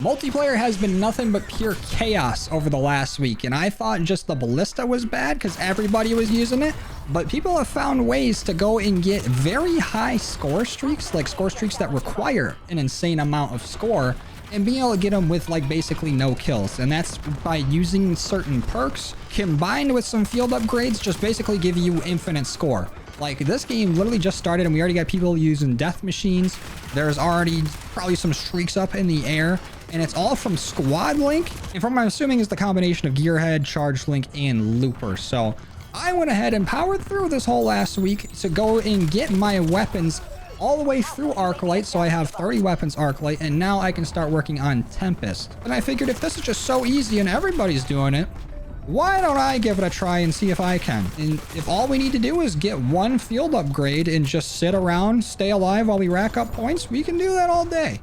Multiplayer has been nothing but pure chaos over the last week, and I thought just the ballista was bad because everybody was using it, but people have found ways to go and get very high score streaks, like score streaks that require an insane amount of score, and being able to get them with like basically no kills. And that's by using certain perks combined with some field upgrades, just basically give you infinite score. Like, this game literally just started and we already got people using death machines. There's already probably some streaks up in the air, and it's all from squad link, and from what I'm assuming is the combination of gearhead, charge link, and looper. So I went ahead and powered through this whole last week to go and get my weapons all the way through Arclight. So I have 30 weapons Arclight, and now I can start working on Tempest. And I figured if this is just so easy and everybody's doing it, why don't I give it a try and see if I can? And if all we need to do is get one field upgrade and just sit around, stay alive while we rack up points, we can do that all day.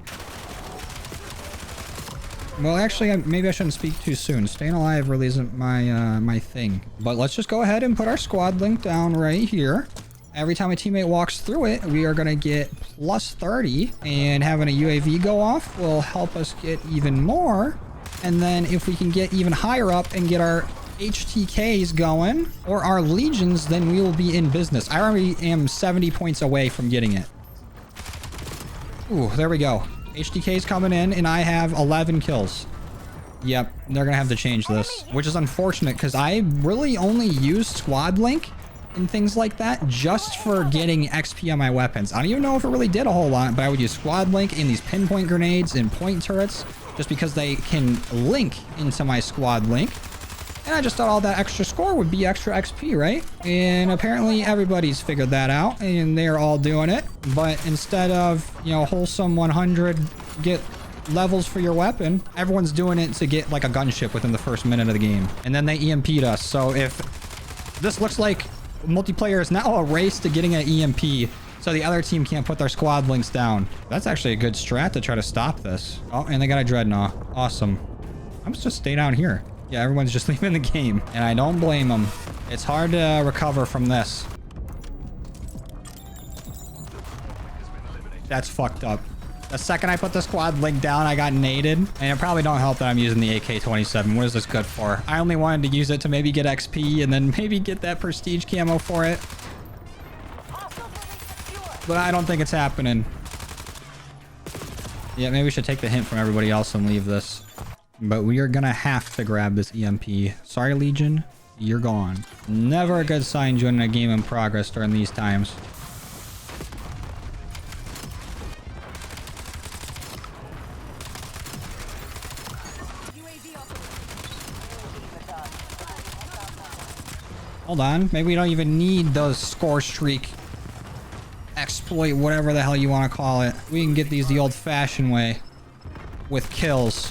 Well, actually, maybe I shouldn't speak too soon. Staying alive really isn't my thing. But let's just go ahead and put our squad link down right here. Every time a teammate walks through it, we are going to get plus 30. And having a UAV go off will help us get even more. And then if we can get even higher up and get our HTKs going, or our legions, then we will be in business. I already am 70 points away from getting it. Ooh, there we go. HTK's coming in, and I have 11 kills. Yep, they're gonna have to change this, which is unfortunate because I really only use squad link and things like that just for getting XP on my weapons. I don't even know if it really did a whole lot, but I would use squad link and these pinpoint grenades and point turrets just because they can link into my squad link. And I just thought all that extra score would be extra XP, right? And apparently everybody's figured that out and they're all doing it. But instead of, you know, wholesome 100 get levels for your weapon, everyone's doing it to get like a gunship within the first minute of the game. And then they EMP'd us. So if this looks like multiplayer is now a race to getting an EMP, so the other team can't put their squad links down. That's actually a good strat to try to stop this. Oh, and they got a dreadnought. Awesome. I'm just stay down here. Yeah, everyone's just leaving the game, and I don't blame them. It's hard to recover from this. That's fucked up. The second I put the squad link down, I got naded, and it probably don't help that I'm using the AK-27. What is this good for? I only wanted to use it to maybe get XP and then maybe get that prestige camo for it. But I don't think it's happening. Yeah, maybe we should take the hint from everybody else and leave this. But we are gonna have to grab this EMP. Sorry, Legion. You're gone. Never a good sign joining a game in progress during these times. Hold on. Maybe we don't even need those score streak exploit, whatever the hell you want to call it. We can get these the old-fashioned way with kills.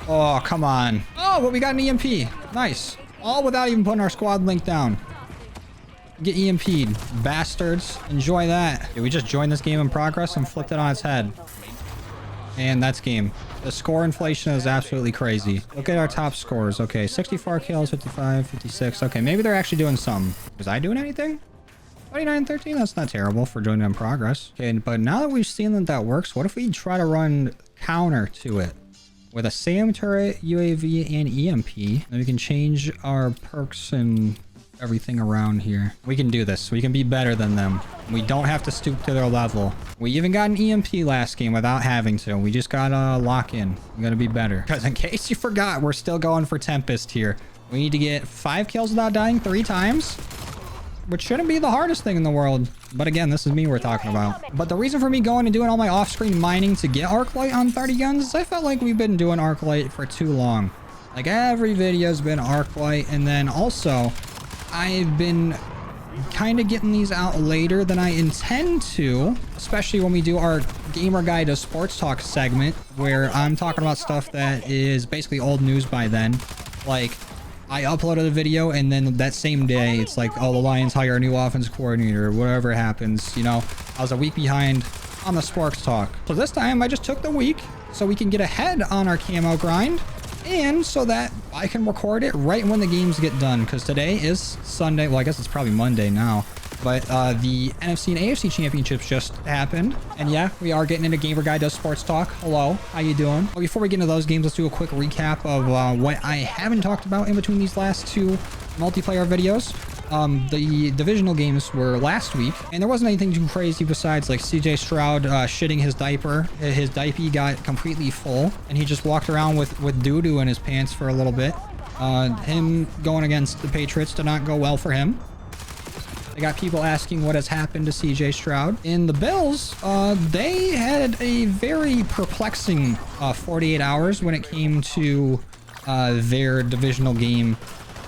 Oh, come on. Oh, but we got an EMP. Nice. All without even putting our squad link down. Get EMP'd. Bastards. Enjoy that. Okay, we just joined this game in progress and flipped it on its head. And that's game. The score inflation is absolutely crazy. Look at our top scores. Okay, 64 kills, 55, 56. Okay, maybe they're actually doing some. Was I doing anything? 29-13? That's not terrible for joining in progress. Okay, but now that we've seen that works, what if we try to run counter to it? With a SAM turret, UAV, and EMP. And we can change our perks and everything around here. We can do this. We can be better than them. We don't have to stoop to their level. We even got an EMP last game without having to. We just gotta lock in. We gotta be better. Because in case you forgot, we're still going for Tempest here. We need to get 5 kills without dying 3 times. Which shouldn't be the hardest thing in the world. But again, this is me we're talking about. But the reason for me going and doing all my off-screen mining to get Arclight on 30 guns is I felt like we've been doing Arclight for too long. Like, every video's been Arclight, and then also I've been kind of getting these out later than I intend to, especially when we do our Gamer Guide to Sports Talk segment, where I'm talking about stuff that is basically old news by then. Like, I uploaded a video and then that same day it's like, oh, the Lions hire a new offense coordinator, whatever happens, you know. I was a week behind on the sports talk. So this time I just took the week so we can get ahead on our camo grind and so that I can record it right when the games get done, because today is Sunday. Well, I guess it's probably Monday now, but the NFC and AFC championships just happened, and yeah, we are getting into Gamer Guy Does Sports Talk. Hello, how you doing? Well, before we get into those games, let's do a quick recap of what I haven't talked about in between these last two multiplayer videos. The divisional games were last week, and there wasn't anything too crazy besides like CJ Stroud shitting his diaper. His diaper got completely full, and he just walked around with doo-doo in his pants for a little bit. Him going against the Patriots did not go well for him. I got people asking what has happened to CJ Stroud. In the Bills, they had a very perplexing 48 hours when it came to their divisional game,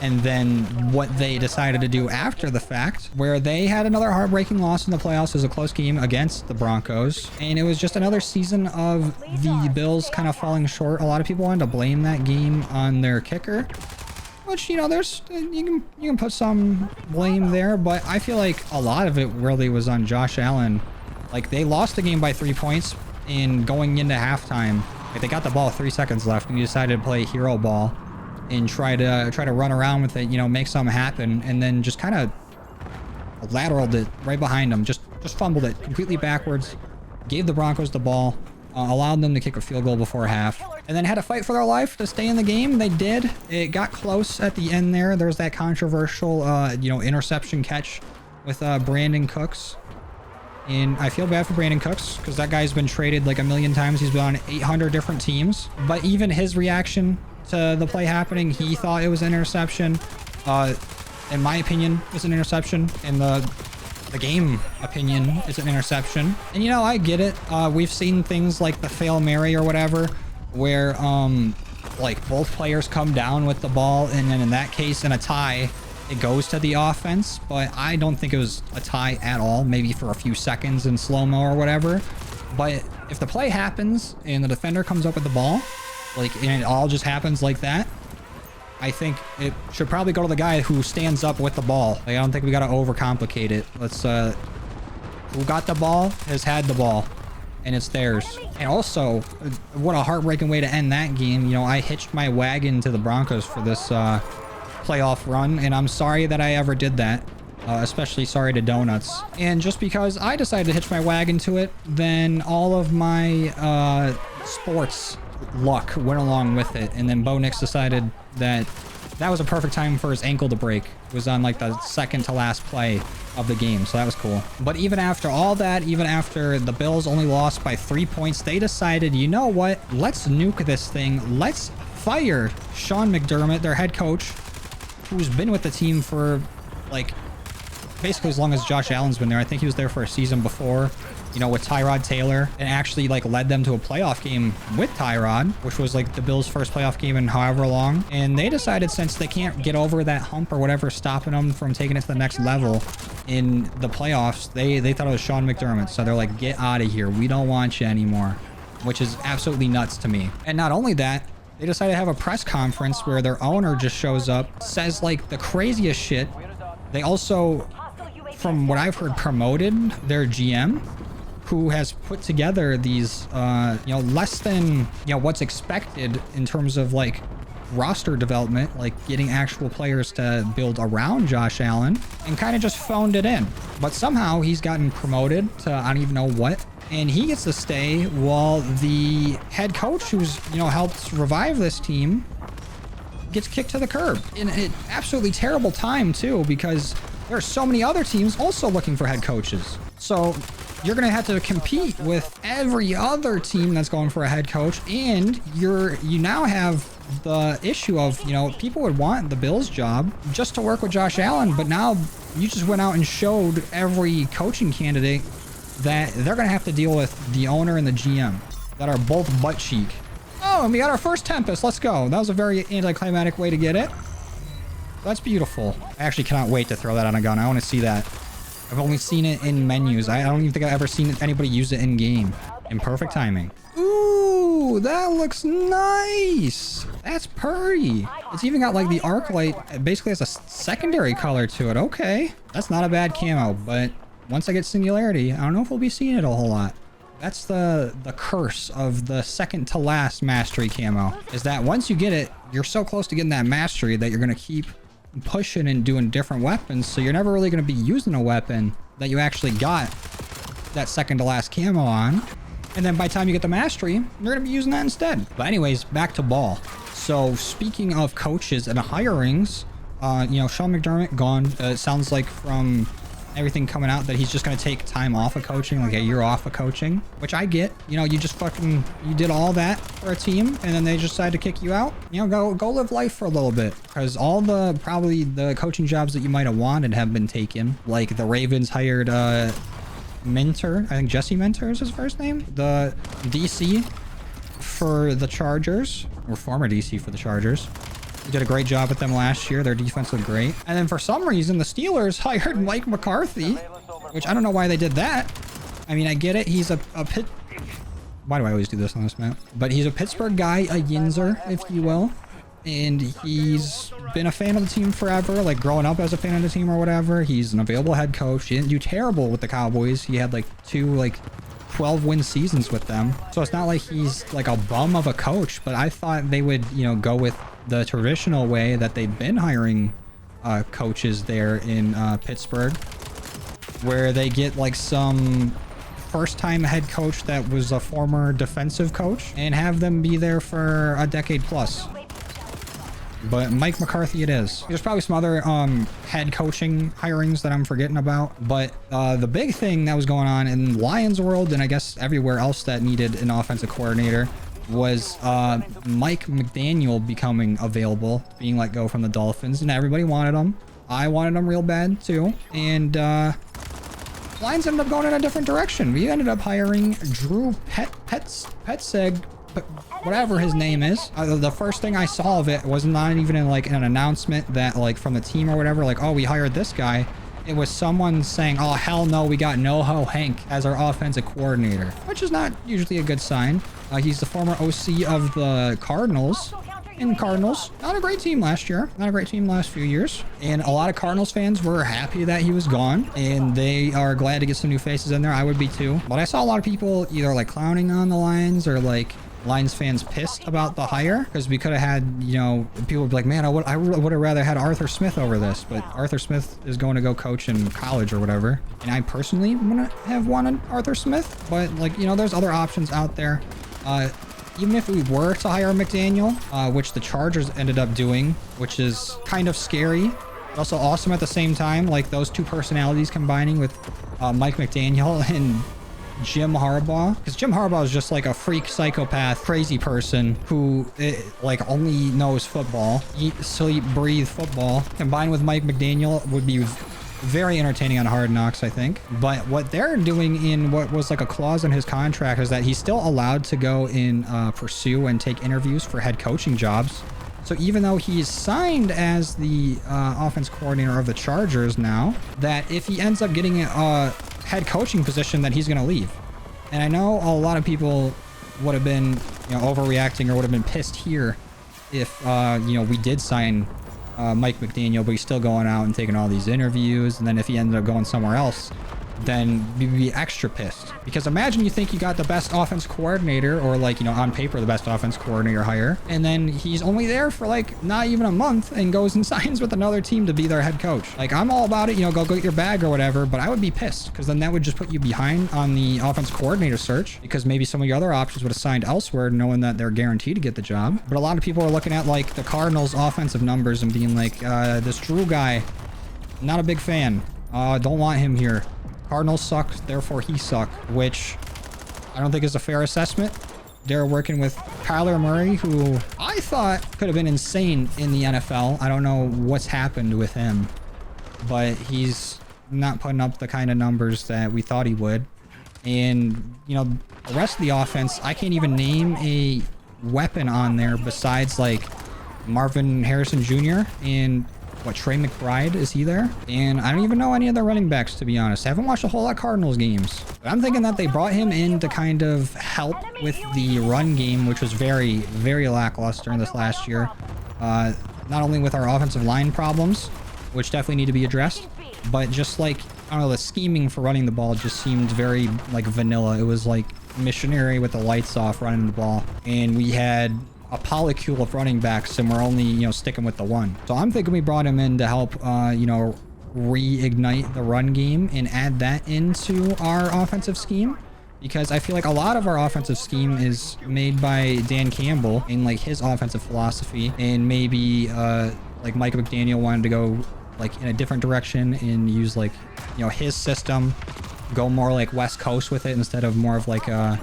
and then what they decided to do after the fact, where they had another heartbreaking loss in the playoffs as a close game against the Broncos. And it was just another season of the Bills kind of falling short. A lot of people wanted to blame that game on their kicker, which, you know, there's, you can put some blame there, but I feel like a lot of it really was on Josh Allen. Like, they lost the game by 3 points in going into halftime. Like, they got the ball 3 seconds left, and he decided to play hero ball and try to run around with it, you know, make something happen, and then just kind of lateraled it right behind him, just fumbled it completely backwards, gave the Broncos the ball, allowed them to kick a field goal before half, and then had to fight for their life to stay in the game. They did. It got close at the end there. There's that controversial, you know, interception catch with Brandon Cooks. And I feel bad for Brandon Cooks, because that guy's been traded like a million times. He's been on 800 different teams. But even his reaction to the play happening, he thought it was an interception. In my opinion, it's an interception. In the game opinion, it's an interception. And, you know, I get it. We've seen things like the Fail Mary or whatever, where like both players come down with the ball, and then in that case, in a tie, it goes to the offense. But I don't think it was a tie at all, maybe for a few seconds in slow-mo or whatever. But if the play happens and the defender comes up with the ball, like, and it all just happens like that, I think it should probably go to the guy who stands up with the ball. Like, I don't think we got to overcomplicate it. Let's, who got the ball has had the ball, and it's theirs. And also, what a heartbreaking way to end that game. You know, I hitched my wagon to the Broncos for this playoff run, and I'm sorry that I ever did that. Especially sorry to Donuts. And just because I decided to hitch my wagon to it, then all of my sports luck went along with it, and then Bo Nix decided that was a perfect time for his ankle to break. It was on like the second to last play of the game, so that was cool. But even after all that, even after the Bills only lost by 3 points, they decided, you know what, let's nuke this thing. Let's fire Sean McDermott, their head coach, who's been with the team for like basically as long as Josh Allen's been there. I think he was there for a season before, you know, with Tyrod Taylor, and actually like led them to a playoff game with Tyrod, which was like the Bills' first playoff game in however long. And they decided, since they can't get over that hump or whatever stopping them from taking it to the next level in the playoffs, they thought it was Sean McDermott. So they're like, get out of here, we don't want you anymore, which is absolutely nuts to me. And not only that, they decided to have a press conference where their owner just shows up, says like the craziest shit. They also, from what I've heard, promoted their GM, who has put together these, you know, less than, you know, what's expected in terms of like roster development, like getting actual players to build around Josh Allen, and kind of just phoned it in. But somehow he's gotten promoted to I don't even know what, and he gets to stay while the head coach, who's, you know, helped revive this team, gets kicked to the curb in an absolutely terrible time too, because there are so many other teams also looking for head coaches. So you're going to have to compete with every other team that's going for a head coach. And you now have the issue of, you know, people would want the Bills job just to work with Josh Allen. But now you just went out and showed every coaching candidate that they're going to have to deal with the owner and the GM that are both butt cheek. Oh, and we got our first Tempest. Let's go. That was a very anticlimactic way to get it. That's beautiful. I actually cannot wait to throw that on a gun. I want to see that. I've only seen it in menus. I don't even think I've ever seen anybody use it in game. In perfect timing. Ooh, that looks nice. That's pretty. It's even got like the arc light. It basically has a secondary color to it. Okay. That's not a bad camo, but once I get singularity, I don't know if we'll be seeing it a whole lot. That's the curse of the second to last mastery camo, is that once you get it, you're so close to getting that mastery that you're going to keep pushing and doing different weapons. So you're never really going to be using a weapon that you actually got that second to last camo on. And then by the time you get the mastery, you're going to be using that instead. But anyways, back to ball. So speaking of coaches and hirings, you know, Sean McDermott gone. It sounds like from everything coming out that he's just going to take time off of coaching, like a year off of coaching, which I get. You know, you just fucking, you did all that for a team and then they just decided to kick you out. You know, go live life for a little bit, because all the, probably the coaching jobs that you might have wanted have been taken. Like the Ravens hired, Mentor, I think Jesse Mentor is his first name, the DC for the Chargers, or former DC for the Chargers. He did a great job with them last year. Their defense looked great. And then for some reason, the Steelers hired Mike McCarthy, which I don't know why they did that. I mean, I get it. He's a pit. Why do I always do this on this map? But he's a Pittsburgh guy, a Yinzer, if you will. And he's been a fan of the team forever, like growing up as a fan of the team or whatever. He's an available head coach. He didn't do terrible with the Cowboys. He had like 12-win seasons with them. So it's not like he's like a bum of a coach, but I thought they would, you know, go with the traditional way that they've been hiring coaches there in Pittsburgh, where they get like some first-time head coach that was a former defensive coach and have them be there for a decade plus. But Mike McCarthy it is. There's probably some other head coaching hirings that I'm forgetting about. But the big thing that was going on in Lions world, and I guess everywhere else that needed an offensive coordinator, was Mike McDaniel becoming available, being let go from the Dolphins. And everybody wanted him. I wanted him real bad too. And Lions ended up going in a different direction. We ended up hiring Drew Petzeg, whatever his name is. The first thing I saw of it was not even in like an announcement that like from the team or whatever, like, oh, we hired this guy. It was someone saying, oh, hell no, we got NoHo Hank as our offensive coordinator, which is not usually a good sign. He's the former OC of the Cardinals. And Cardinals, not a great team last year, not a great team last few years. And a lot of Cardinals fans were happy that he was gone, and they are glad to get some new faces in there. I would be too. But I saw a lot of people either like clowning on the Lions or like Lions fans pissed about the hire, because we could have had, you know, people would be like, man, I would have rather had Arthur Smith over this, but Arthur Smith is going to go coach in college or whatever. And I personally wouldn't have wanted Arthur Smith, but like, you know, there's other options out there. Even if we were to hire McDaniel, which the Chargers ended up doing, which is kind of scary, but also awesome at the same time, like those two personalities combining with Mike McDaniel and Jim Harbaugh, because Jim Harbaugh is just like a freak psychopath crazy person who like only knows football, eat, sleep, breathe football. Combined with Mike McDaniel would be very entertaining on Hard Knocks, I think. But what they're doing in what was like a clause in his contract is that he's still allowed to go in pursue and take interviews for head coaching jobs. So even though he's signed as the offense coordinator of the Chargers now, that if he ends up getting a head coaching position, then he's going to leave. And I know a lot of people would have been, you know, overreacting or would have been pissed here if, you know, we did sign Mike McDaniel, but he's still going out and taking all these interviews. And then if he ended up going somewhere else, then we'd be extra pissed. Because imagine you think you got the best offense coordinator, or like, you know, on paper, the best offense coordinator hire, and then he's only there for like not even a month and goes and signs with another team to be their head coach. Like, I'm all about it, you know, go get your bag or whatever, but I would be pissed, because then that would just put you behind on the offense coordinator search, because maybe some of your other options would have signed elsewhere knowing that they're guaranteed to get the job. But a lot of people are looking at like the Cardinals offensive numbers and being like, this Drew guy, not a big fan, don't want him here. Cardinals suck, therefore he suck, which I don't think is a fair assessment. They're working with Kyler Murray, who I thought could have been insane in the NFL. I don't know what's happened with him, but he's not putting up the kind of numbers that we thought he would. And, you know, the rest of the offense, I can't even name a weapon on there besides like Marvin Harrison Jr. and what, Trey McBride, is he there? And I don't even know any of the running backs, to be honest. I haven't watched a whole lot of Cardinals games. But I'm thinking that they brought him in to kind of help with the run game, which was very, very lackluster in this last year. Not only with our offensive line problems, which definitely need to be addressed, but just like, I don't know, the scheming for running the ball just seemed very like vanilla. It was like missionary with the lights off running the ball. And we had a polycule of running backs and we're only, you know, sticking with the one. So I'm thinking we brought him in to help, you know, reignite the run game and add that into our offensive scheme. Because I feel like a lot of our offensive scheme is made by Dan Campbell and like his offensive philosophy. And maybe like Mike McDaniel wanted to go like in a different direction and use like, you know, his system, go more like West Coast with it instead of more of like a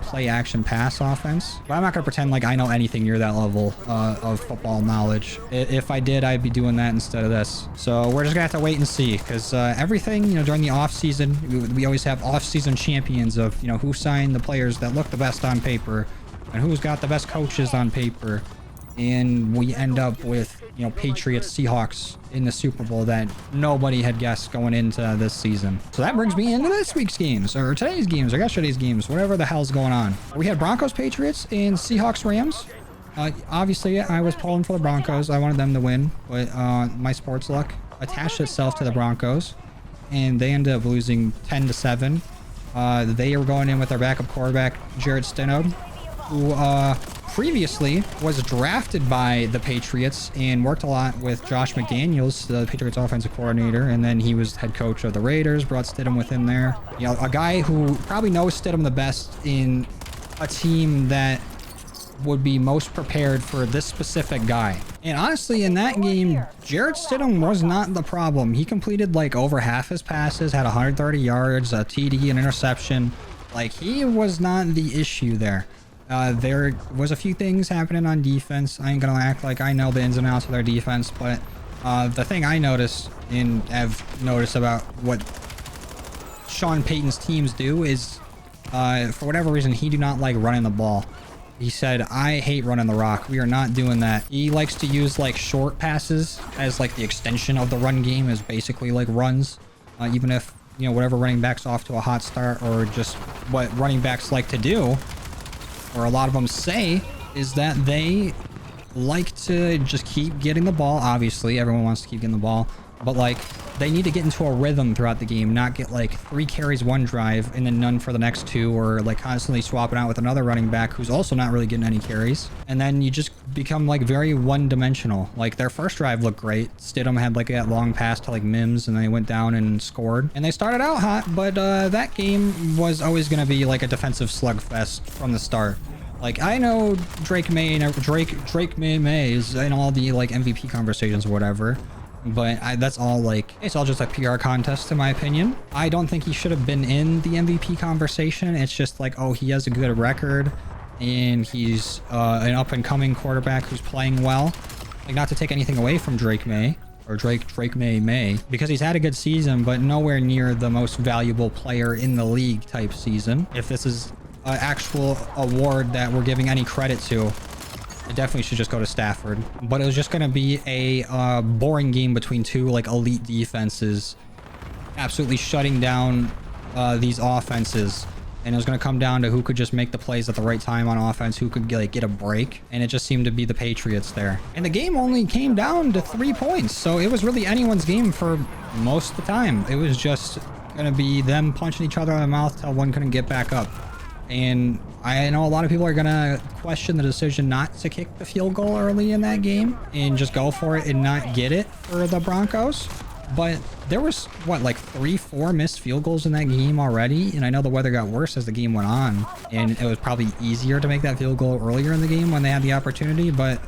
play action pass offense. But I'm not gonna pretend like I know anything near that level of football knowledge. If I did, I'd be doing that instead of this. So we're just gonna have to wait and see, because everything, you know, during the off season, we always have off season champions of, you know, who signed the players that look the best on paper and who's got the best coaches on paper. And we end up with, you know, Patriots, Seahawks in the Super Bowl that nobody had guessed going into this season. So that brings me into this week's games, or today's games, or yesterday's games, whatever the hell's going on. We had Broncos, Patriots, and Seahawks, Rams. Obviously, I was pulling for the Broncos. I wanted them to win, but my sports luck attached itself to the Broncos, and they ended up losing 10-7. They were going in with their backup quarterback, Jarrett Stidham, who previously was drafted by the Patriots and worked a lot with Josh McDaniels, the Patriots offensive coordinator, and then he was head coach of the Raiders, brought Stidham with him there. You know, a guy who probably knows Stidham the best in a team that would be most prepared for this specific guy. And honestly, in that game, Jarrett Stidham was not the problem. He completed like over half his passes, had 130 yards, a TD, an interception. Like, he was not the issue there. There was a few things happening on defense. I ain't gonna act like I know the ins and outs of their defense, but the thing I noticed and have noticed about what Sean Payton's teams do is, for whatever reason, he do not like running the ball. He said, I hate running the rock. We are not doing that. He likes to use like short passes as like the extension of the run game, is basically like runs, even if, you know, whatever running back's off to a hot start, or just what running backs like to do, or a lot of them say, is that they like to just keep getting the ball. Obviously, everyone wants to keep getting the ball, but like they need to get into a rhythm throughout the game, not get like 3 carries one drive and then none for the next 2, or like constantly swapping out with another running back who's also not really getting any carries. And then you just become like very one-dimensional. Like their first drive looked great. Stidham had like that long pass to like Mims, and they went down and scored. And they started out hot, but that game was always going to be like a defensive slugfest from the start. Like, I know Drake May is in all the like MVP conversations or whatever, but that's all like, it's all just a PR contest in my opinion. I don't think he should have been in the MVP conversation. It's just like, oh, he has a good record and he's an up and coming quarterback who's playing well. Like, not to take anything away from Drake May, or Drake May, because he's had a good season, but nowhere near the most valuable player in the league type season. If this is an actual award that we're giving any credit to, it definitely should just go to Stafford. But it was just going to be a boring game between two like elite defenses, absolutely shutting down these offenses. And it was going to come down to who could just make the plays at the right time on offense, who could like get a break. And it just seemed to be the Patriots there. And the game only came down to 3 points. So it was really anyone's game for most of the time. It was just going to be them punching each other in the mouth till one couldn't get back up. And I know a lot of people are going to question the decision not to kick the field goal early in that game and just go for it and not get it for the Broncos. But there was, what, like 3-4 missed field goals in that game already. And I know the weather got worse as the game went on, and it was probably easier to make that field goal earlier in the game when they had the opportunity. But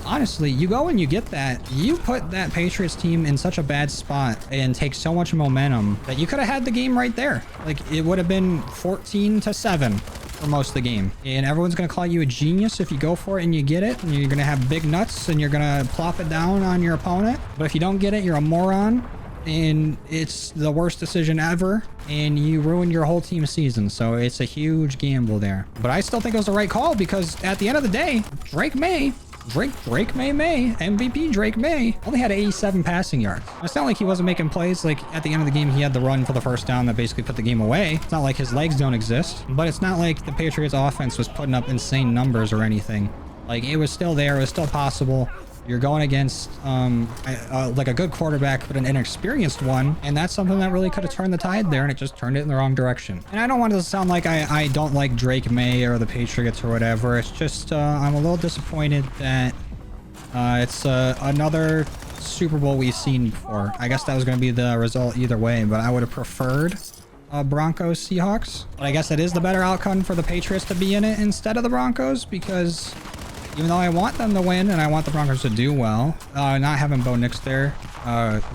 honestly, you go and you get that, you put that Patriots team in such a bad spot and take so much momentum that you could have had the game right there. Like, it would have been 14-7 for most of the game. And everyone's going to call you a genius if you go for it and you get it. And you're going to have big nuts and you're going to plop it down on your opponent. But if you don't get it, you're a moron. And it's the worst decision ever. And you ruin your whole team season. So it's a huge gamble there. But I still think it was the right call, because at the end of the day, Drake May, MVP Drake May only had 87 passing yards. It's not like he wasn't making plays. Like, at the end of the game, he had the run for the first down that basically put the game away. It's not like his legs don't exist, but it's not like the Patriots offense was putting up insane numbers or anything. Like, it was still there. It was still possible. You're going against like a good quarterback, but an inexperienced one. And that's something that really could have turned the tide there, and it just turned it in the wrong direction. And I don't want to sound like I don't like Drake May or the Patriots or whatever. It's just I'm a little disappointed that it's another Super Bowl we've seen before. I guess that was going to be the result either way, but I would have preferred Broncos Seahawks. But I guess it is the better outcome for the Patriots to be in it instead of the Broncos, because even though I want them to win and I want the Broncos to do well, not having Bo Nix there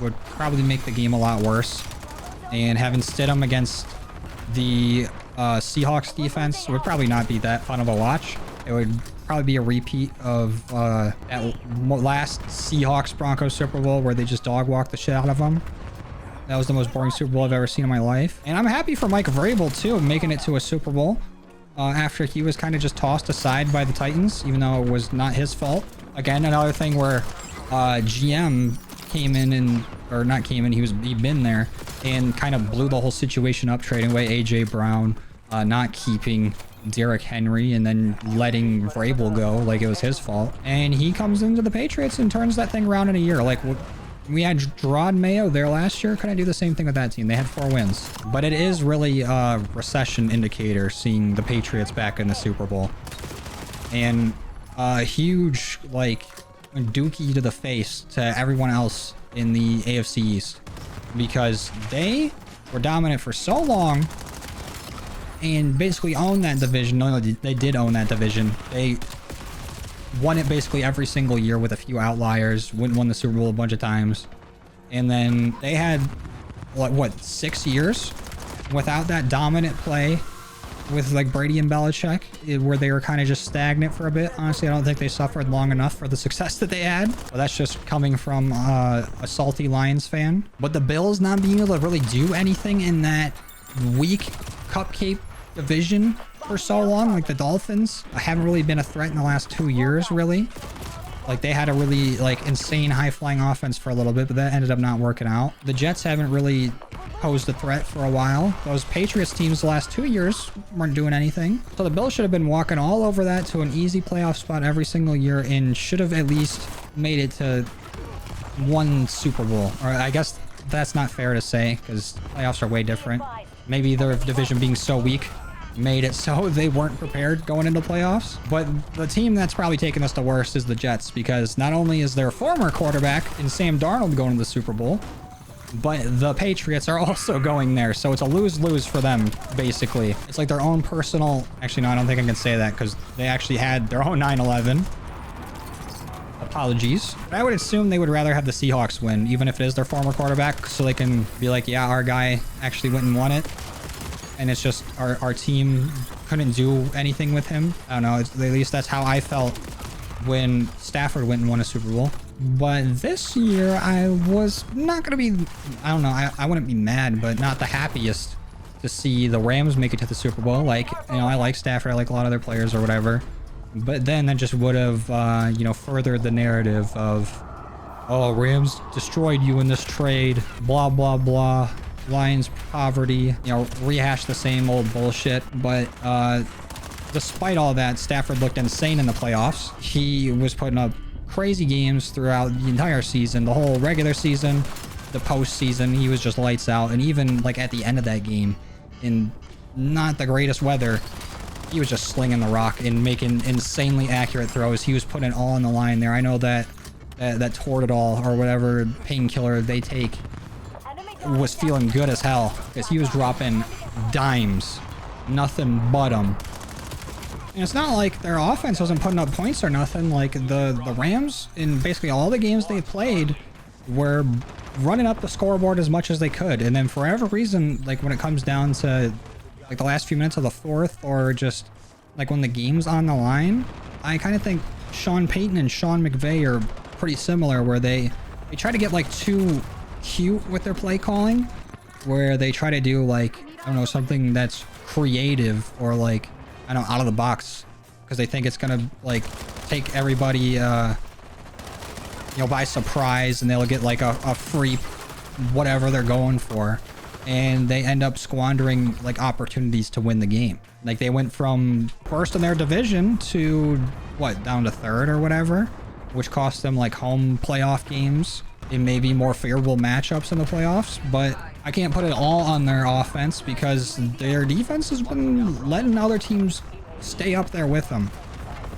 would probably make the game a lot worse. And having Stidham against the Seahawks defense would probably not be that fun of a watch. It would probably be a repeat of that last Seahawks-Broncos Super Bowl where they just dog-walked the shit out of them. That was the most boring Super Bowl I've ever seen in my life. And I'm happy for Mike Vrabel, too, making it to a Super Bowl after he was kind of just tossed aside by the Titans, even though it was not his fault. Again, another thing where GM came in and, or not came in, he'd been there and kind of blew the whole situation up, trading away A.J. Brown, not keeping Derrick Henry, and then letting Vrabel go like it was his fault. And he comes into the Patriots and turns that thing around in a year. Like, we had Gerard Mayo there last year. Could I do the same thing with that team? They had 4 wins. But it is really a recession indicator seeing the Patriots back in the Super Bowl. And a huge, like, dookie to the face to everyone else in the AFC East. Because they were dominant for so long and basically owned that division. No, they did own that division. They won it basically every single year with a few outliers. Won the Super Bowl a bunch of times. And then they had, what 6 years without that dominant play with like Brady and Belichick, where they were kind of just stagnant for a bit. Honestly, I don't think they suffered long enough for the success that they had. But that's just coming from a salty Lions fan. But the Bills not being able to really do anything in that weak cupcake division for so long, like the Dolphins haven't really been a threat in the last 2 years, really. Like, they had a really like insane high-flying offense for a little bit, but that ended up not working out. The Jets haven't really posed a threat for a while. Those Patriots teams the last 2 years weren't doing anything. So the Bills should have been walking all over that to an easy playoff spot every single year, and should have at least made it to 1 Super Bowl. Or I guess that's not fair to say, because playoffs are way different. Maybe their division being so weak made it so they weren't prepared going into playoffs. But the team that's probably taken us the worst is the Jets, because not only is their former quarterback in Sam Darnold going to the Super Bowl, but the Patriots are also going there. So it's a lose-lose for them, basically. It's like their own personal... Actually, no, I don't think I can say that, because they actually had their own 9/11. Apologies. But I would assume they would rather have the Seahawks win, even if it is their former quarterback, so they can be like, yeah, our guy actually went and won it. And it's just our team couldn't do anything with him. I don't know. At least that's how I felt when Stafford went and won a Super Bowl. But this year, I was not going to be... I don't know. I wouldn't be mad, but not the happiest to see the Rams make it to the Super Bowl. Like, you know, I like Stafford. I like a lot of their players or whatever. But then that just would have, you know, furthered the narrative of, oh, Rams destroyed you in this trade. Blah, blah, blah. Lions poverty, you know, rehash the same old bullshit. But despite all that, Stafford looked insane in the playoffs. He was putting up crazy games throughout the entire season, the whole regular season, the postseason. He was just lights out. And even like at the end of that game, in not the greatest weather, he was just slinging the rock and making insanely accurate throws. He was putting it all on the line there. I know that Toradol or whatever painkiller they take was feeling good as hell, because he was dropping dimes, nothing but them. And it's not like their offense wasn't putting up points or nothing. Like the Rams, in basically all the games they played, were running up the scoreboard as much as they could. And then for whatever reason, like when it comes down to like the last few minutes of the fourth, or just like when the game's on the line, I kind of think Sean Payton and Sean McVay are pretty similar, where they try to get like too cute with their play calling, where they try to do like, I don't know, something that's creative or like, I don't know, out of the box, because they think it's gonna like take everybody you know, by surprise, and they'll get like a free whatever they're going for, and they end up squandering like opportunities to win the game. Like they went from first in their division to what, down to third or whatever, which cost them like home playoff games and maybe more favorable matchups in the playoffs. But I can't put it all on their offense because their defense has been letting other teams stay up there with them.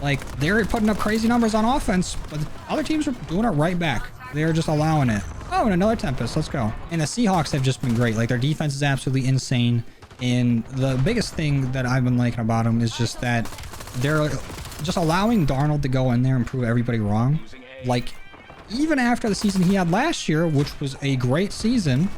Like, they're putting up crazy numbers on offense, but other teams are doing it right back. They're just allowing it. Oh, and another Tempest. Let's go. And the Seahawks have just been great. Like, their defense is absolutely insane. And the biggest thing that I've been liking about them is just that they're just allowing Darnold to go in there and prove everybody wrong. Like, even after the season he had last year, which was a great season,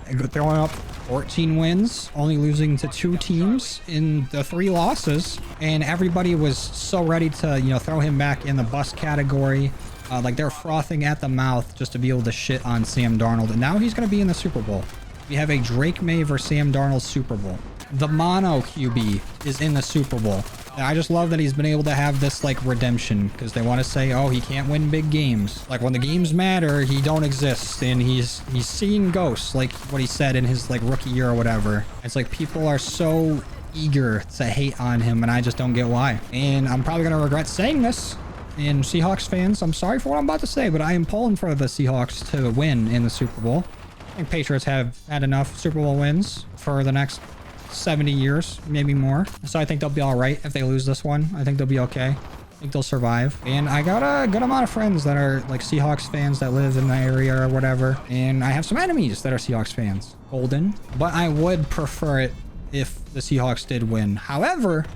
throwing up 14 wins, only losing to 2 teams in the 3 losses, and everybody was so ready to, you know, throw him back in the bust category. Like, they're frothing at the mouth just to be able to shit on Sam Darnold, and now he's going to be in the Super Bowl. We have a Drake May versus Sam Darnold Super Bowl. The mono QB is in the Super Bowl. And I just love that he's been able to have this, like, redemption, because they want to say, oh, he can't win big games. Like, when the games matter, he don't exist, and he's seeing ghosts, like what he said in his, like, rookie year or whatever. It's like people are so eager to hate on him, and I just don't get why. And I'm probably going to regret saying this. And Seahawks fans, I'm sorry for what I'm about to say, but I am pulling for the Seahawks to win in the Super Bowl. I think Patriots have had enough Super Bowl wins for the next 70 years, maybe more. So I think they'll be all right if they lose this one. I think they'll be okay. I think they'll survive. And I got a good amount of friends that are like Seahawks fans that live in the area or whatever. And I have some enemies that are Seahawks fans. Golden. But I would prefer it if the Seahawks did win. However,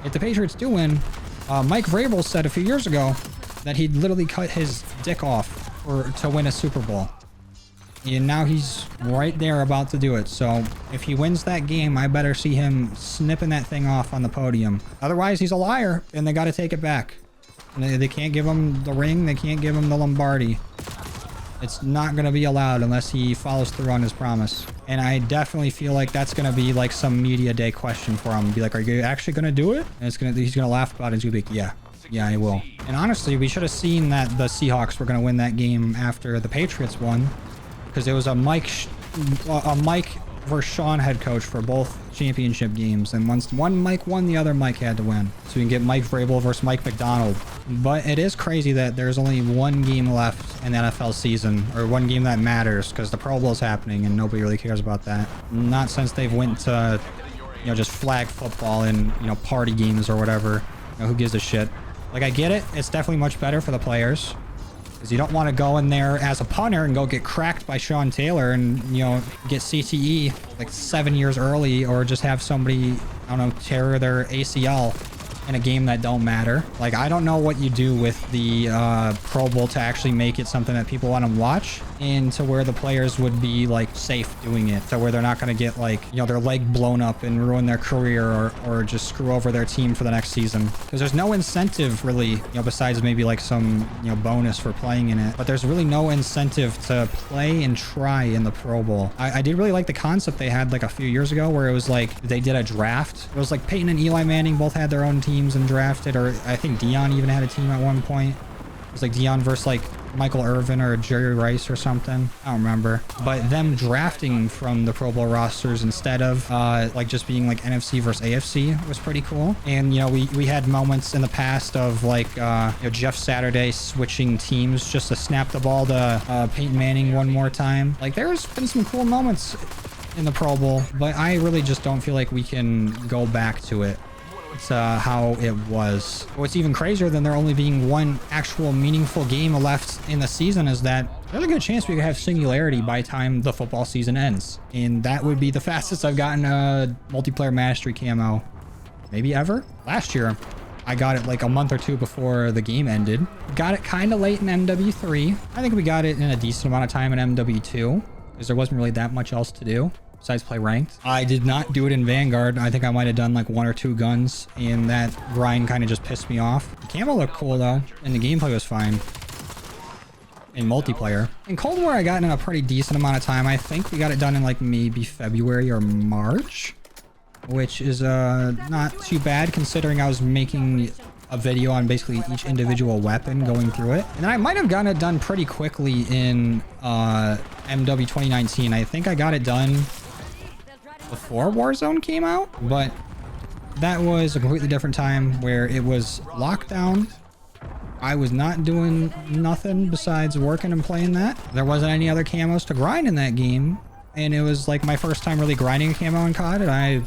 if the Patriots do win, Mike Vrabel said a few years ago that he'd literally cut his dick off to win a Super Bowl. And now he's right there about to do it. So if he wins that game, I better see him snipping that thing off on the podium. Otherwise, he's a liar, and they got to take it back. They can't give him the ring. They can't give him the Lombardi. It's not going to be allowed unless he follows through on his promise. And I definitely feel like that's going to be like some media day question for him. Be like, are you actually going to do it? And he's going to laugh about it. He's going to be like, yeah, I will. And honestly, we should have seen that the Seahawks were going to win that game after the Patriots won. Because it was a Mike versus Sean head coach for both championship games. And once one Mike won, the other Mike had to win. So we can get Mike Vrabel versus Mike McDonald. But it is crazy that there's only one game left in the NFL season. Or one game that matters. Because the Pro Bowl is happening and nobody really cares about that. Not since they've went to, you know, just flag football and, you know, party games or whatever. You know, who gives a shit? Like, I get it. It's definitely much better for the players. Because you don't want to go in there as a punter and go get cracked by Sean Taylor and, you know, get CTE like 7 years early, or just have somebody, I don't know, tear their ACL in a game that don't matter. Like, I don't know what you do with the Pro Bowl to actually make it something that people want to watch, and to where the players would be like safe doing it, to where they're not going to get like, you know, their leg blown up and ruin their career, or just screw over their team for the next season. Because there's no incentive really, you know, besides maybe like some, you know, bonus for playing in it, but there's really no incentive to play and try in the Pro Bowl. I did really like the concept they had like a few years ago, where it was like they did a draft. It was like Peyton and Eli Manning both had their own teams and drafted, or I think Dion even had a team at one point. It was like Dion versus like Michael Irvin or Jerry Rice or something. I don't remember. But them drafting from the Pro Bowl rosters instead of like just being like NFC versus AFC was pretty cool. And, you know, we had moments in the past of like, you know, Jeff Saturday switching teams just to snap the ball to Peyton Manning one more time. Like, there's been some cool moments in the Pro Bowl, but I really just don't feel like we can go back to it. It's how it was. What's even crazier than there only being one actual meaningful game left in the season is that there's a good chance we could have singularity by the time the football season ends. And that would be the fastest I've gotten a multiplayer mastery camo maybe ever. Last year, I got it like a month or two before the game ended. Got it kind of late in MW3. I think we got it in a decent amount of time in MW2 because there wasn't really that much else to do besides play ranked. I did not do it in Vanguard. I think I might have done like 1 or 2 guns, and that grind kind of just pissed me off. The camo looked cool though, and the gameplay was fine in multiplayer. In Cold War, I got in a pretty decent amount of time. I think we got it done in like maybe February or March, which is not too bad considering I was making a video on basically each individual weapon going through it. And then I might have gotten it done pretty quickly in MW 2019. I think I got it done before Warzone came out, but that was a completely different time where it was lockdown I was not doing nothing besides working and playing that. There wasn't any other camos to grind in that game. And it was like my first time really grinding a camo in COD, and I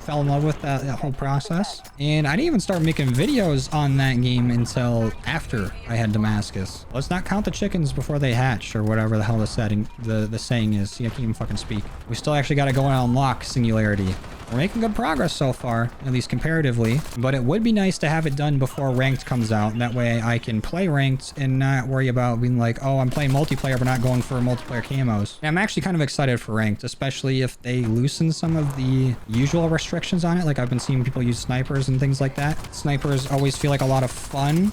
fell in love with that whole process. And I didn't even start making videos on that game until after I had Damascus. Let's not count the chickens before they hatch, or whatever the hell the saying is. See, I can't even fucking speak. We still actually got to go and unlock singularity. We're making good progress so far, at least comparatively, but it would be nice to have it done before ranked comes out. That way I can play ranked and not worry about being like, oh, I'm playing multiplayer but not going for multiplayer camos. And I'm actually kind of excited for ranked, especially if they loosen some of the usual restrictions on it. Like I've been seeing people use snipers and things like that. Snipers always feel like a lot of fun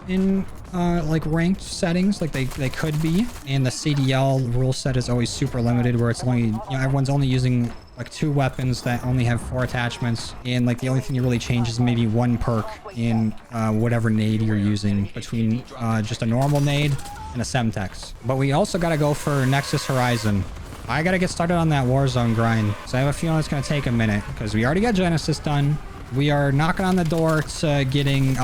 in like ranked settings, like they could be. And the CDL rule set is always super limited, where it's only, you know, everyone's only using like 2 weapons that only have 4 attachments, and like the only thing you really change is maybe 1 perk in whatever nade you're using between just a normal nade and a Semtex. But we also got to go for Nexus Horizon. I got to get started on that Warzone grind, so I have a feeling it's going to take a minute because we already got Genesis done. We are knocking on the door to getting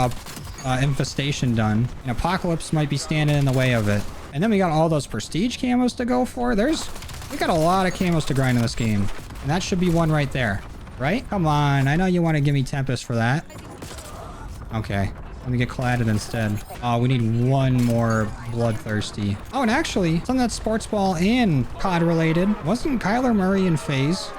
Infestation done, and Apocalypse might be standing in the way of it. And then we got all those prestige camos to go for. We got a lot of camos to grind in this game. And that should be one right there, right? Come on, I know you want to give me Tempest for that. Okay, let me get cladded instead. Oh, we need 1 more Bloodthirsty. Oh, and actually, something that's sports ball and COD related. Wasn't Kyler Murray in FaZe?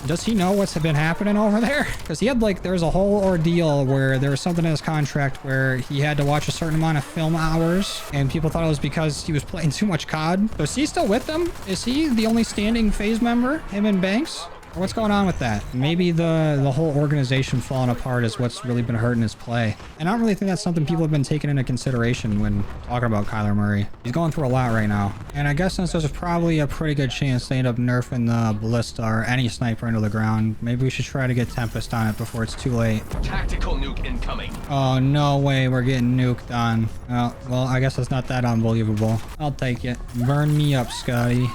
Does he know what's been happening over there? Because he had like, there was a whole ordeal where there was something in his contract where he had to watch a certain amount of film hours, and people thought it was because he was playing too much COD. So is he still with them? Is he the only standing FaZe member? Him and Banks? Or what's going on with that? Maybe the whole organization falling apart is what's really been hurting his play. And I don't really think that's something people have been taking into consideration when talking about Kyler Murray. He's going through a lot right now. And I guess since there's probably a pretty good chance they end up nerfing the Ballista or any sniper into the ground, maybe we should try to get Tempest on it before it's too late. Tactical nuke incoming. Oh, no way we're getting nuked on. Oh, well, I guess it's not that unbelievable. I'll take it. Burn me up, Scotty.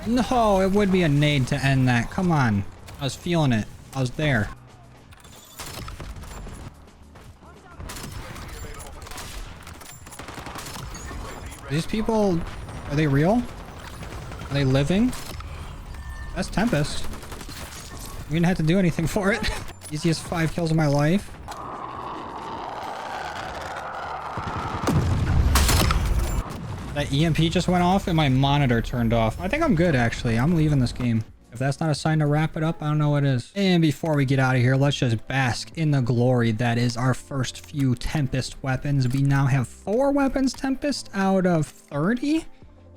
No, it would be a nade to end that. Come on. I was feeling it. I was there. These people, are they real? Are they living? That's Tempest. We didn't have to do anything for it. Easiest 5 kills of my life. That EMP just went off and my monitor turned off. I think I'm good, actually. I'm leaving this game. If that's not a sign to wrap it up, I don't know what is. And before we get out of here, let's just bask in the glory that is our first few Tempest weapons. We now have 4 weapons Tempest out of 30.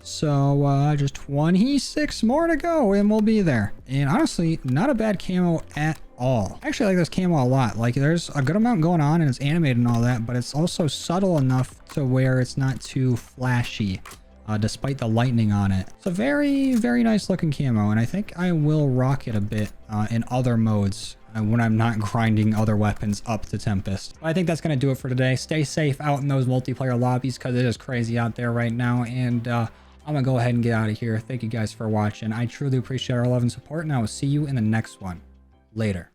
So just 26 more to go and we'll be there. And honestly, not a bad camo at all. I actually like this camo a lot. Like there's a good amount going on and it's animated and all that, but it's also subtle enough to where it's not too flashy, despite the lightning on it. It's a very, very nice looking camo, and I think I will rock it a bit in other modes when I'm not grinding other weapons up to Tempest. But I think that's going to do it for today. Stay safe out in those multiplayer lobbies because it is crazy out there right now. And I'm going to go ahead and get out of here. Thank you guys for watching. I truly appreciate our love and support, and I will see you in the next one. Later.